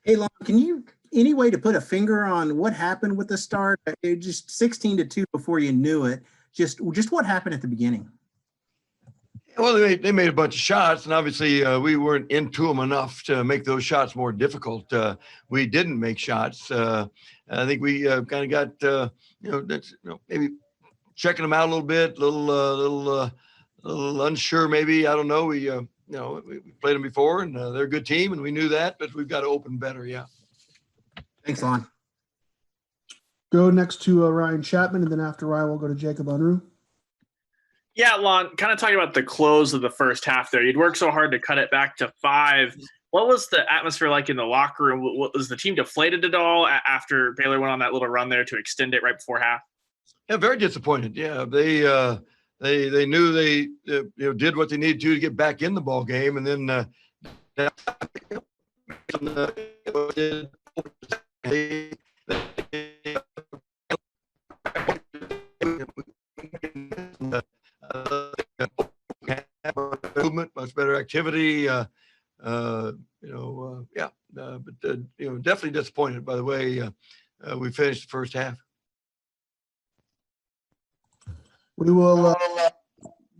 Hey, Lon, can you any way to put a finger on what happened with the start? It just 16-2 before you knew it. Just what happened at the beginning? Well, they made a bunch of shots, and obviously we weren't into them enough to make those shots more difficult. We didn't make shots. I think we kind of got that's maybe checking them out a little bit, little unsure maybe. I don't know. We played them before, and they're a good team, and we knew that, but we've got to open better. Yeah. Thanks, Lon. Go next to Ryan Chapman, and then after Ryan, we'll go to Jacob Unruh. Yeah, Lon, kind of talking about the close of the first half there. You'd worked so hard to cut it back to 5. What was the atmosphere like in the locker room? Was the team deflated at all after Baylor went on that little run there to extend it right before half? Yeah, very disappointed. Yeah, they knew they did what they needed to get back in the ball game, and then movement, much better activity. But definitely disappointed by the way we finished the first half. We will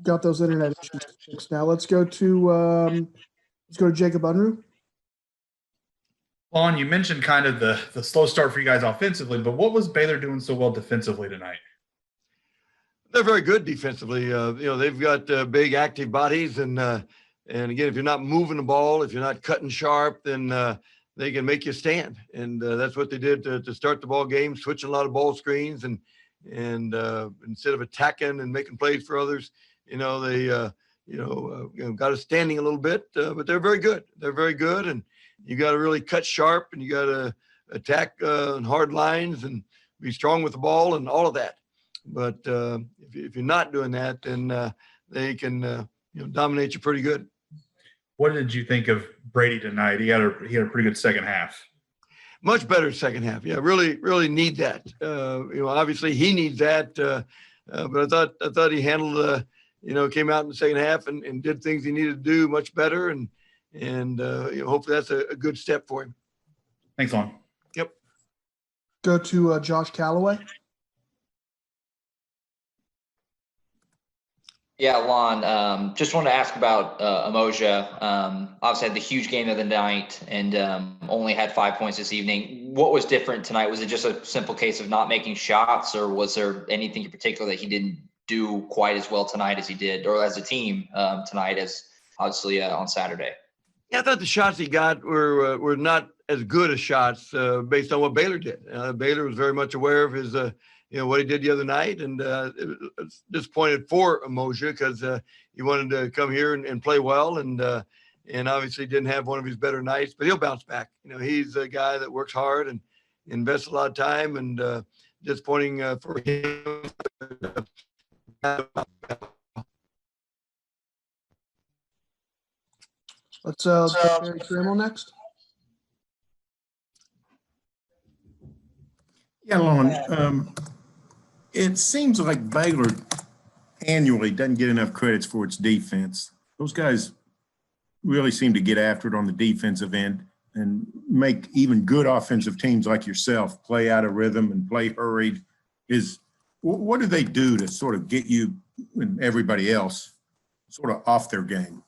got those internet issues fixed now. Let's go to Jacob Unruh. Lon, you mentioned kind of the slow start for you guys offensively, but what was Baylor doing so well defensively tonight? They're very good defensively. They've got big active bodies, and again, if you're not moving the ball, if you're not cutting sharp, then they can make you stand, and that's what they did to start the ball game, switching a lot of ball screens, and instead of attacking and making plays for others, they got us standing a little bit, but they're very good. They're very good, and you got to really cut sharp, and you got to attack on hard lines and be strong with the ball and all of that. But if you're not doing that, then they can dominate you pretty good. What did you think of Brady tonight? He had a pretty good second half. Much better second half. Yeah, really need that. Obviously he needs that. But I thought he handled. Came out in the second half and did things he needed to do much better, and hopefully that's a good step for him. Thanks, Lon. Yep. Go to Josh Calloway. Yeah, Lon, just wanted to ask about Umoja. Obviously had the huge game of the night and only had 5 points this evening. What was different tonight? Was it just a simple case of not making shots, or was there anything in particular that he didn't do quite as well tonight as he did, or as a team tonight as obviously on Saturday? Yeah, I thought the shots he got were not as good as shots based on what Baylor did. Baylor was very much aware of his what he did the other night, and it was disappointed for Umoja because he wanted to come here and play well, and obviously didn't have one of his better nights, but he'll bounce back. He's a guy that works hard and invests a lot of time, and disappointing for him. Let's get Barry Trammell next. Yeah, Lon. It seems like Baylor annually doesn't get enough credits for its defense. Those guys really seem to get after it on the defensive end and make even good offensive teams like yourself play out of rhythm and play hurried. What do they do to sort of get you and everybody else sort of off their game?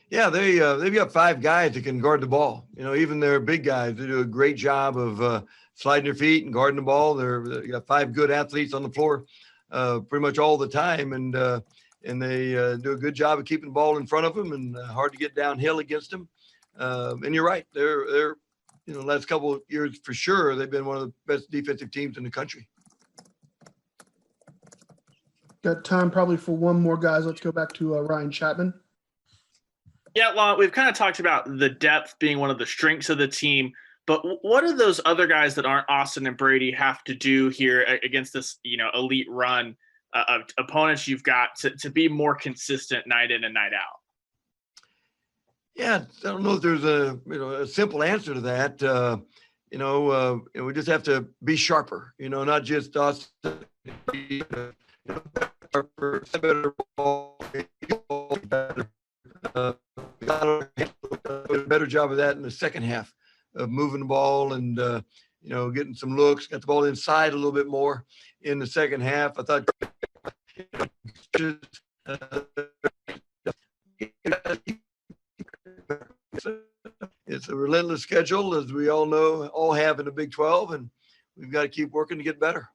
Yeah, they've got 5 guys that can guard the ball. Even their big guys, they do a great job of sliding their feet and guarding the ball. They got 5 good athletes on the floor pretty much all the time, and they do a good job of keeping the ball in front of them and hard to get downhill against them. And you're right, they're last couple of years for sure they've been one of the best defensive teams in the country. Got time probably for one more, guys. Let's go back to Ryan Chapman. Yeah, Lon, we've kind of talked about the depth being one of the strengths of the team, but what do those other guys that aren't Austin and Brady have to do here against this, elite run of opponents you've got to be more consistent night in and night out? Yeah, I don't know if there's a simple answer to that. We just have to be sharper. Not just us. Better ball, better job of that in the second half. of moving the ball and, getting some looks, got the ball inside a little bit more in the second half. I thought it's a relentless schedule, as we all know, all have in the Big 12, and we've got to keep working to get better.